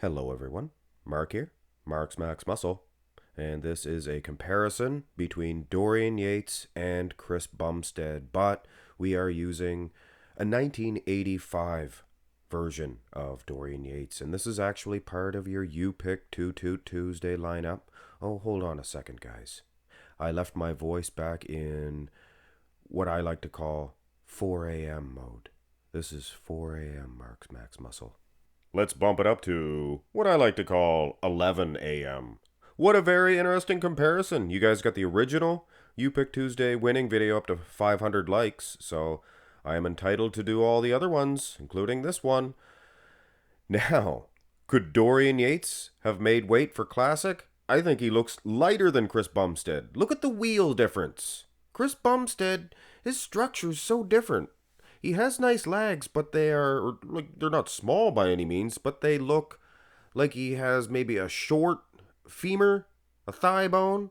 Hello everyone, Mark here, Mark's Max Muscle, and this is a comparison between Dorian Yates and Chris Bumstead, but we are using a 1985 version of Dorian Yates, and this is actually part of your You Pick 2 Tuesday lineup. Oh, hold on a second, guys. I left my voice back in what I like to call 4 a.m. mode. This is 4 a.m. Mark's Max Muscle. Let's bump it up to what I like to call 11 a.m. What a very interesting comparison. You guys got the original You Pick Tuesday winning video up to 500 likes, so I am entitled to do all the other ones, including this one. Now, could Dorian Yates have made weight for Classic? I think he looks lighter than Chris Bumstead. Look at the wheel difference. Chris Bumstead, his structure's so different. He has nice legs, but they're not small by any means, but they look like he has maybe a short femur, a thigh bone.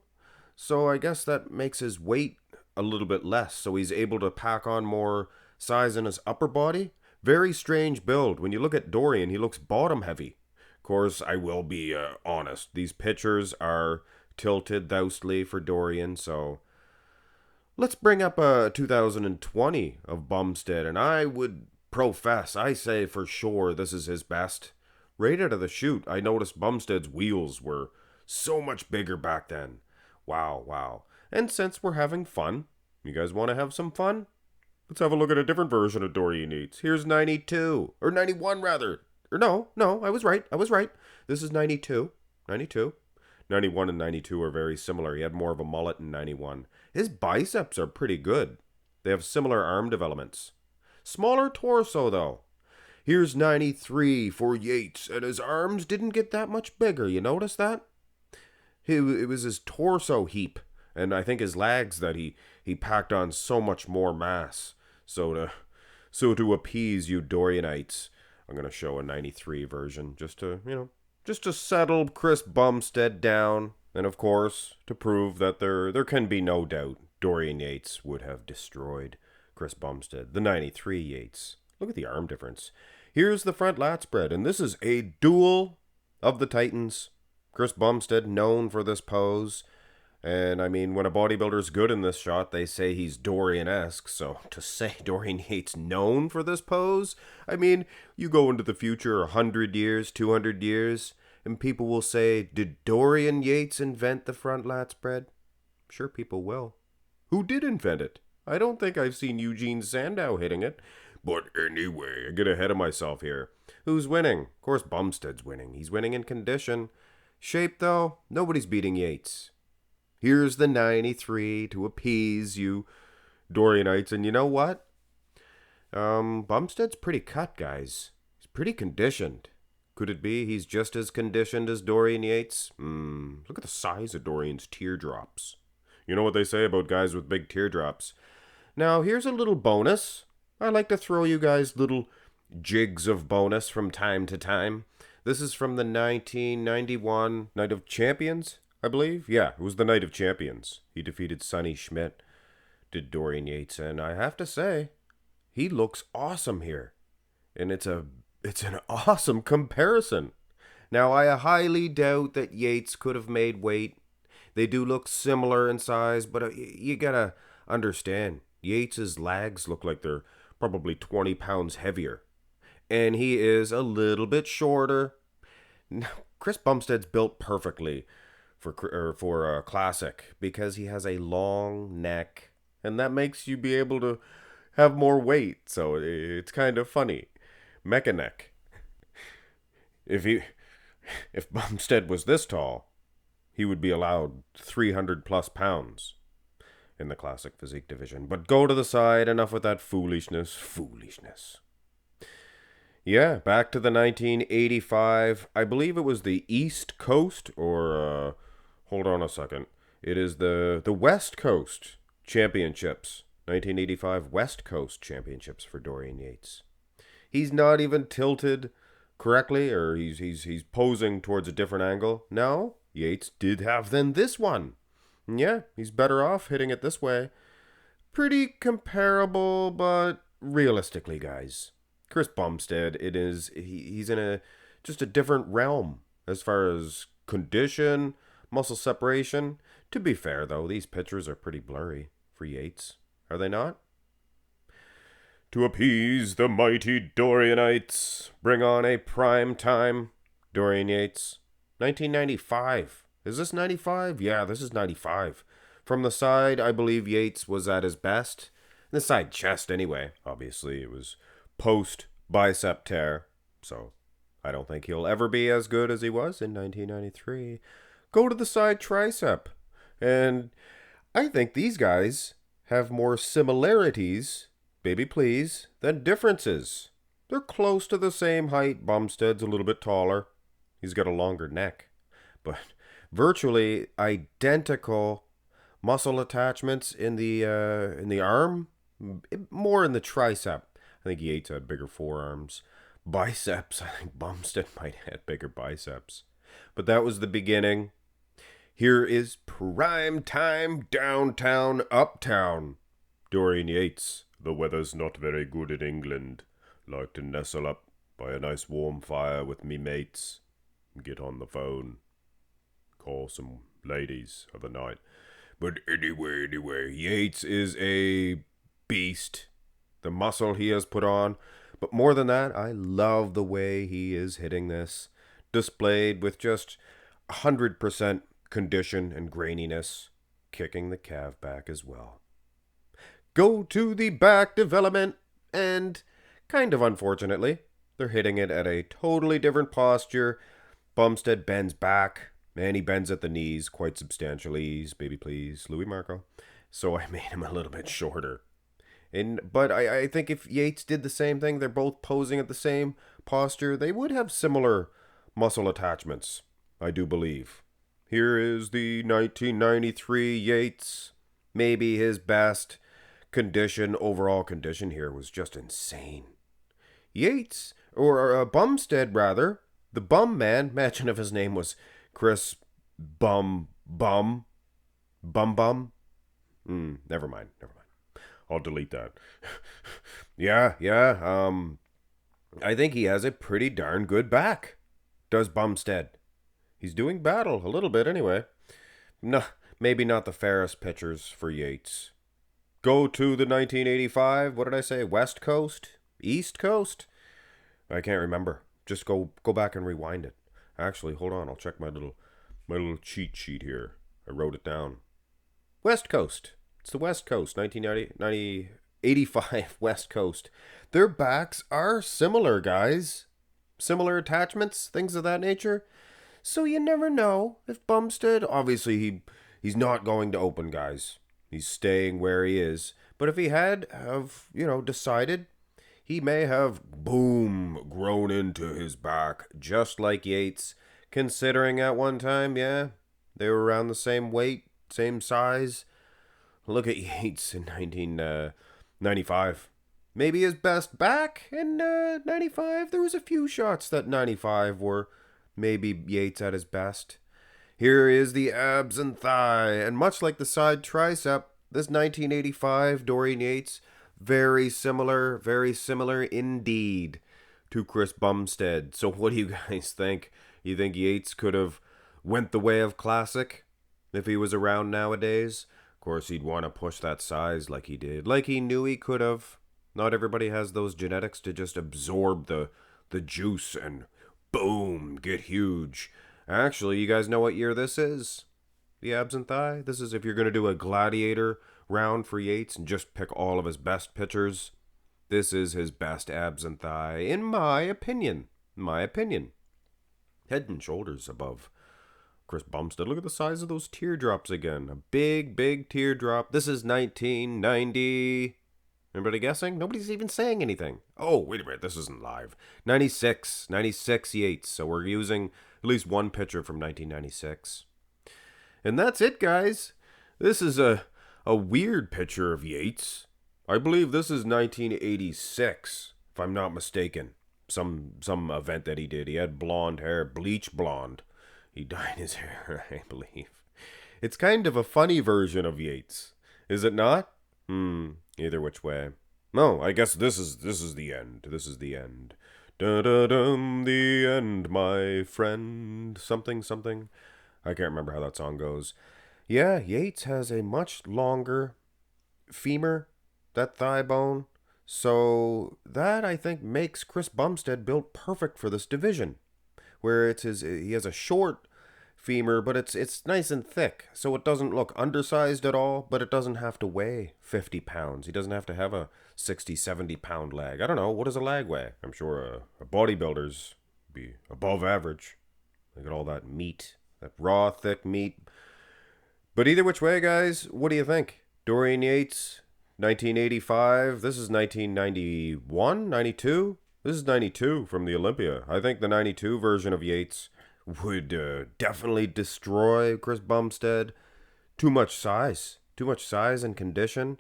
So I guess that makes his weight a little bit less, so he's able to pack on more size in his upper body. Very strange build. When you look at Dorian, he looks bottom heavy. Of course, I will be honest. These pictures are tilted thoustly for Dorian, so let's bring up 2020 of Bumstead, and I would profess, I say for sure this is his best. Right out of the chute, I noticed Bumstead's wheels were so much bigger back then. Wow. And since we're having fun, you guys want to have some fun? Let's have a look at a different version of Dorian Yates. Here's 92, or 91 rather. Or no, I was right. This is 92. 91 and 92 are very similar. He had more of a mullet in 91. His biceps are pretty good. They have similar arm developments. Smaller torso, though. Here's 93 for Yates, and his arms didn't get that much bigger. You notice that? It was his torso heap, and I think his legs that he packed on so much more mass. So to appease you Dorianites, I'm going to show a 93 version just to settle Chris Bumstead down, and of course, to prove that there can be no doubt Dorian Yates would have destroyed Chris Bumstead. The 93 Yates. Look at the arm difference. Here's the front lat spread, and this is a duel of the Titans. Chris Bumstead, known for this pose. And I mean, when a bodybuilder's good in this shot, they say he's Dorian-esque. So to say Dorian Yates known for this pose, I mean, you go into the future 100 years, 200 years, and people will say, did Dorian Yates invent the front lat spread? Sure, people will. Who did invent it? I don't think I've seen Eugene Sandow hitting it. But anyway, I get ahead of myself here. Who's winning? Of course, Bumstead's winning. He's winning in condition. Shape, though, nobody's beating Yates. Here's the 93 to appease you Dorianites. And you know what? Bumstead's pretty cut, guys. He's pretty conditioned. Could it be he's just as conditioned as Dorian Yates? Look at the size of Dorian's teardrops. You know what they say about guys with big teardrops. Now, here's a little bonus. I like to throw you guys little jigs of bonus from time to time. This is from the 1991 Night of Champions, I believe. Yeah, it was the Night of Champions. He defeated Sonny Schmidt, did Dorian Yates, and I have to say, he looks awesome here. And it's an awesome comparison. Now, I highly doubt that Yates could have made weight. They do look similar in size, but you gotta understand, Yates's legs look like they're probably 20 pounds heavier. And he is a little bit shorter. Now, Chris Bumstead's built perfectly for a classic because he has a long neck, and that makes you be able to have more weight. So it's kind of funny. Mecha neck. If Bumstead was this tall, he would be allowed 300 plus pounds in the classic physique division. But go to the side, enough with that foolishness. Yeah, back to the 1985, I believe it was the East Coast, or, hold on a second. It is the West Coast Championships, 1985 West Coast Championships for Dorian Yates. He's not even tilted correctly, or he's posing towards a different angle. No, Yates did have then this one. Yeah, he's better off hitting it this way. Pretty comparable, but realistically, guys, Chris Bumstead, he's in a just a different realm as far as condition, muscle separation. To be fair, though, these pictures are pretty blurry for Yates. Are they not? To appease the mighty Dorianites, bring on a prime time. Dorian Yates, 1995. Is this 95? Yeah, this is 95. From the side, I believe Yates was at his best. The side chest, anyway. Obviously, it was post bicep tear, so I don't think he'll ever be as good as he was in 1993. Go to the side tricep. And I think these guys have more similarities, baby please, than differences. They're close to the same height. Bumstead's a little bit taller. He's got a longer neck. But virtually identical muscle attachments in the arm, more in the tricep. I think Yates had bigger forearms. Biceps, I think Bumstead might have bigger biceps. But that was the beginning. Here is prime time downtown, uptown. Dorian Yates, the weather's not very good in England. Like to nestle up by a nice warm fire with me mates. Get on the phone. Call some ladies of the night. But anyway, Yates is a beast. The muscle he has put on. But more than that, I love the way he is hitting this. Displayed with just 100% condition and graininess, kicking the calf back as well. Go to the back development, and kind of unfortunately, they're hitting it at a totally different posture. Bumstead bends back, and he bends at the knees quite substantially. Baby please, Louis Marco. So I made him a little bit shorter. But I think if Yates did the same thing, they're both posing at the same posture, they would have similar muscle attachments, I do believe. Here is the 1993 Yates. Maybe his best condition, overall condition here was just insane. Yates, or Bumstead rather, the bum man, imagine if his name was Chris Bum. Never mind. I'll delete that. Yeah. I think he has a pretty darn good back. Does Bumstead. He's doing battle, a little bit anyway. No, maybe not the fairest pictures for Yates. Go to the 1985, what did I say, West Coast? East Coast? I can't remember. Just go back and rewind it. Actually, hold on, I'll check my little cheat sheet here. I wrote it down. West Coast. It's the West Coast, 1985 West Coast. Their backs are similar, guys. Similar attachments, things of that nature. So you never know if Bumstead, obviously he's not going to open, guys. He's staying where he is. But if he had decided, he may have, grown into his back, just like Yates, considering at one time, yeah, they were around the same weight, same size. Look at Yates in 1995. Maybe his best back in 95. There was a few shots that 95 were maybe Yates at his best. Here is the abs and thigh, and much like the side tricep, this 1985 Dorian Yates, very similar indeed to Chris Bumstead. So what do you guys think? You think Yates could have went the way of classic if he was around nowadays? Of course, he'd want to push that size like he did, like he knew he could have. Not everybody has those genetics to just absorb the juice and boom, get huge. Actually, you guys know what year this is? The abs and thigh? This is if you're going to do a gladiator round for Yates and just pick all of his best pitchers. This is his best abs and thigh, in my opinion. Head and shoulders above Chris Bumstead. Look at the size of those teardrops again. A big teardrop. This is 1990. Anybody guessing? Nobody's even saying anything. Oh, wait a minute. This isn't live. 96 Yates. So we're using at least one picture from 1996. And that's it, guys. This is a weird picture of Yates. I believe this is 1986, if I'm not mistaken. Some event that he did. He had blonde hair, bleach blonde. He dyed his hair, I believe. It's kind of a funny version of Yates. Is it not? Either which way. No, I guess this is the end. This is the end. Dun-dun-dun, the end, my friend. Something, something. I can't remember how that song goes. Yeah, Yates has a much longer femur, that thigh bone. So that, I think, makes Chris Bumstead built perfect for this division. Where he has a short femur, but it's nice and thick, so it doesn't look undersized at all, but it doesn't have to weigh 50 pounds. He doesn't have to have a 60, 70-pound lag. I don't know, what does a lag weigh? I'm sure a bodybuilder's be above average. They got all that meat, that raw, thick meat. But either which way, guys, what do you think? Dorian Yates, 1985. This is 1991, 92. This is 92 from the Olympia. I think the 92 version of Yates would definitely destroy Chris Bumstead. Too much size. Too much size and condition.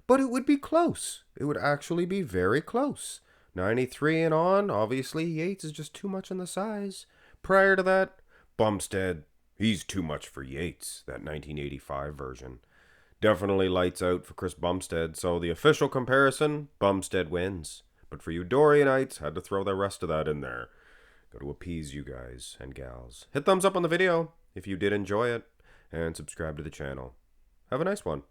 But it would be close. It would actually be very close. 93 and on, obviously, Yates is just too much in the size. Prior to that, Bumstead, he's too much for Yates, that 1985 version. Definitely lights out for Chris Bumstead, so the official comparison, Bumstead wins. But for you Dorianites, had to throw the rest of that in there. Got to appease you guys and gals. Hit thumbs up on the video if you did enjoy it, and subscribe to the channel. Have a nice one.